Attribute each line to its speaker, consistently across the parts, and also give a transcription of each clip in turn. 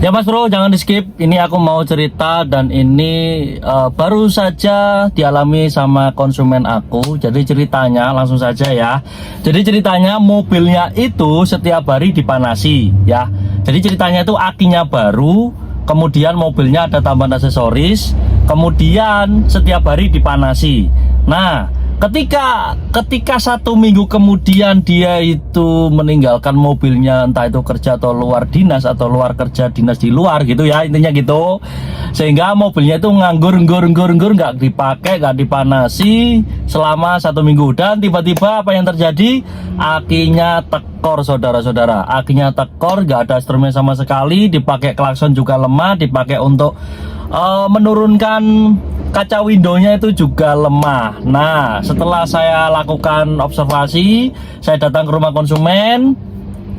Speaker 1: Ya Mas Bro, jangan di skip. Ini aku mau cerita dan ini baru saja dialami sama konsumen aku. Jadi ceritanya langsung saja ya. Jadi ceritanya mobilnya itu setiap hari dipanasi ya. Jadi ceritanya itu akinya baru, kemudian mobilnya ada tambahan aksesoris, kemudian setiap hari dipanasi. Nah, ketika 1 minggu kemudian dia itu meninggalkan mobilnya, entah itu kerja atau luar dinas atau luar kerja dinas di luar gitu ya, intinya gitu, sehingga mobilnya itu nganggur nggak dipakai, nggak dipanasi selama 1 minggu. Dan tiba-tiba apa yang terjadi? Akinya tekor, saudara-saudara. Akinya tekor, nggak ada strumnya sama sekali, dipakai klakson juga lemah, dipakai untuk menurunkan kaca windownya itu juga lemah. Nah, setelah saya lakukan observasi, saya datang ke rumah konsumen.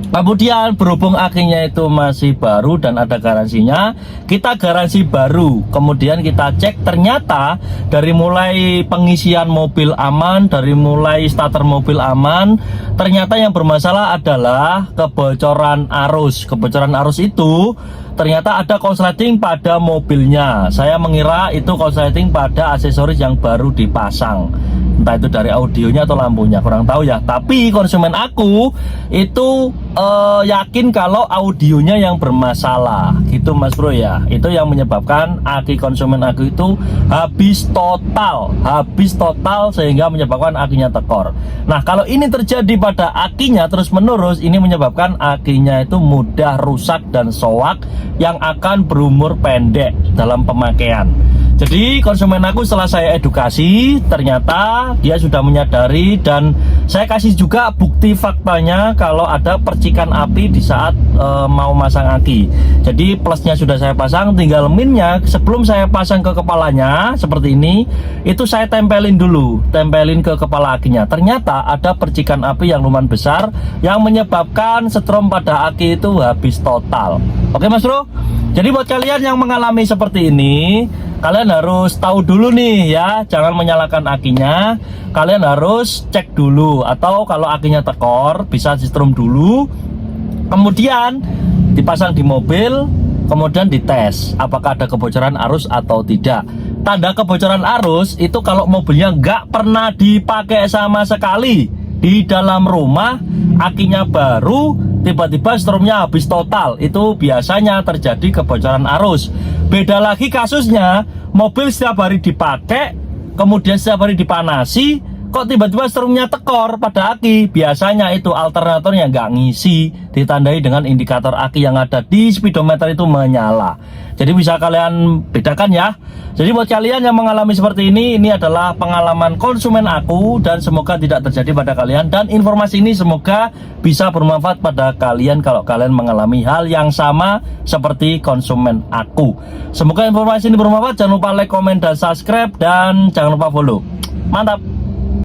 Speaker 1: Kemudian berhubung akinya itu masih baru dan ada garansinya, kita garansi baru. Kemudian kita cek, ternyata dari mulai pengisian mobil aman, dari mulai starter mobil aman, ternyata yang bermasalah adalah kebocoran arus. Kebocoran arus itu ternyata ada konsleting pada mobilnya. Saya mengira itu konsleting pada aksesoris yang baru dipasang, entah itu dari audionya atau lampunya, kurang tahu ya. Tapi konsumen aku itu yakin kalau audionya yang bermasalah gitu Mas Bro ya. Itu yang menyebabkan aki konsumen aku itu habis total sehingga menyebabkan akinya tekor. Nah, kalau ini terjadi pada akinya terus menerus, ini menyebabkan akinya itu mudah rusak dan soak yang akan berumur pendek dalam pemakaian. Jadi konsumen aku setelah saya edukasi, ternyata dia sudah menyadari, dan saya kasih juga bukti faktanya kalau ada percikan api di saat mau masang aki. Jadi plusnya sudah saya pasang, tinggal minnya sebelum saya pasang ke kepalanya seperti ini, itu saya tempelin dulu, tempelin ke kepala akinya. Ternyata ada percikan api yang lumayan besar yang menyebabkan setrum pada aki itu habis total. Oke Mas Bro? Jadi buat kalian yang mengalami seperti ini, kalian harus tahu dulu nih ya, jangan menyalakan akinya. Kalian harus cek dulu, atau kalau akinya tekor bisa sistrum dulu, kemudian dipasang di mobil, kemudian dites apakah ada kebocoran arus atau tidak. Tanda kebocoran arus itu kalau mobilnya nggak pernah dipakai sama sekali di dalam rumah, akinya baru, tiba-tiba strumnya habis total, itu biasanya terjadi kebocoran arus. Beda lagi kasusnya, mobil setiap hari dipakai, kemudian setiap hari dipanasi, kok tiba-tiba strumnya tekor pada aki, biasanya itu alternatornya nggak ngisi, ditandai dengan indikator aki yang ada di speedometer itu menyala. Jadi bisa kalian bedakan ya. Jadi buat kalian yang mengalami seperti ini adalah pengalaman konsumen aku, dan semoga tidak terjadi pada kalian, dan informasi ini semoga bisa bermanfaat pada kalian kalau kalian mengalami hal yang sama seperti konsumen aku. Semoga informasi ini bermanfaat. Jangan lupa like, komen, dan subscribe, dan jangan lupa follow. Mantap.